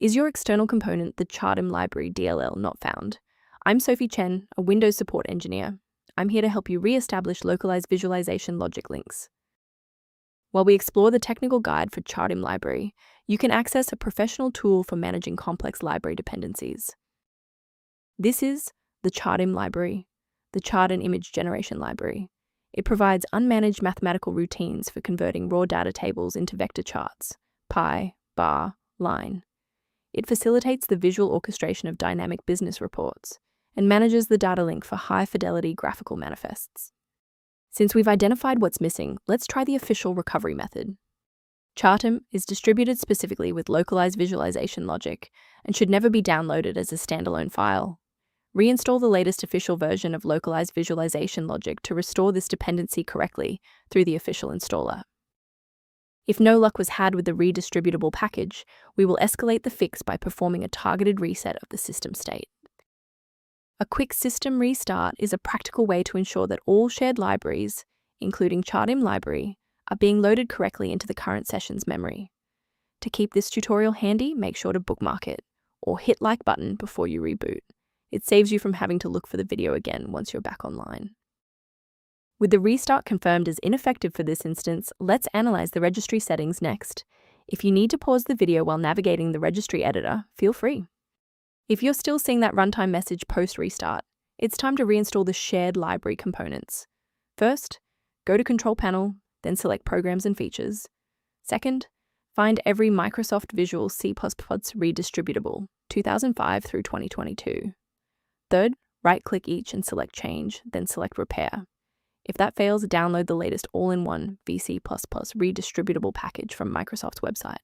Is your external component the Chartim Library DLL not found? I'm Sophie Chen, a Windows support engineer. I'm here to help you re-establish localized visualization logic links. While we explore the technical guide for Chartim Library, you can access a professional tool for managing complex library dependencies. This is the Chartim Library, the chart and image generation library. It provides unmanaged mathematical routines for converting raw data tables into vector charts, pie, bar, line. It facilitates the visual orchestration of dynamic business reports and manages the data link for high-fidelity graphical manifests. Since we've identified what's missing, let's try the official recovery method. Chartim is distributed specifically with localized visualization logic and should never be downloaded as a standalone file. Reinstall the latest official version of localized visualization logic to restore this dependency correctly through the official installer. If no luck was had with the redistributable package, we will escalate the fix by performing a targeted reset of the system state. A quick system restart is a practical way to ensure that all shared libraries, including Chartim Library, are being loaded correctly into the current session's memory. To keep this tutorial handy, make sure to bookmark it, or hit like button before you reboot. It saves you from having to look for the video again once you're back online. With the restart confirmed as ineffective for this instance, let's analyze the registry settings next. If you need to pause the video while navigating the registry editor, feel free. If you're still seeing that runtime message post-restart, it's time to reinstall the shared library components. First, go to Control Panel, then select Programs and Features. Second, find every Microsoft Visual C++ redistributable, 2005 through 2022. Third, right-click each and select Change, then select Repair. If that fails, download the latest all-in-one VC++ redistributable package from Microsoft's website.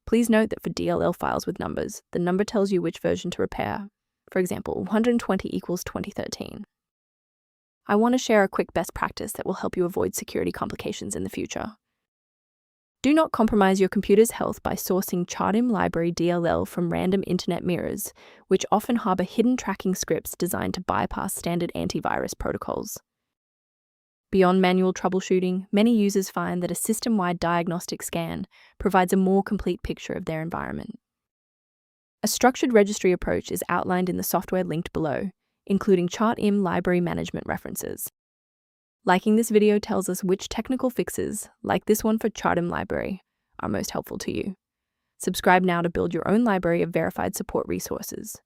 Please note that for DLL files with numbers, the number tells you which version to repair. For example, 120 equals 2013. I want to share a quick best practice that will help you avoid security complications in the future. Do not compromise your computer's health by sourcing Chartim Library DLL from random internet mirrors, which often harbor hidden tracking scripts designed to bypass standard antivirus protocols. Beyond manual troubleshooting, many users find that a system-wide diagnostic scan provides a more complete picture of their environment. A structured registry approach is outlined in the software linked below, including Chartim library management references. Liking this video tells us which technical fixes, like this one for Chartim Library, are most helpful to you. Subscribe now to build your own library of verified support resources.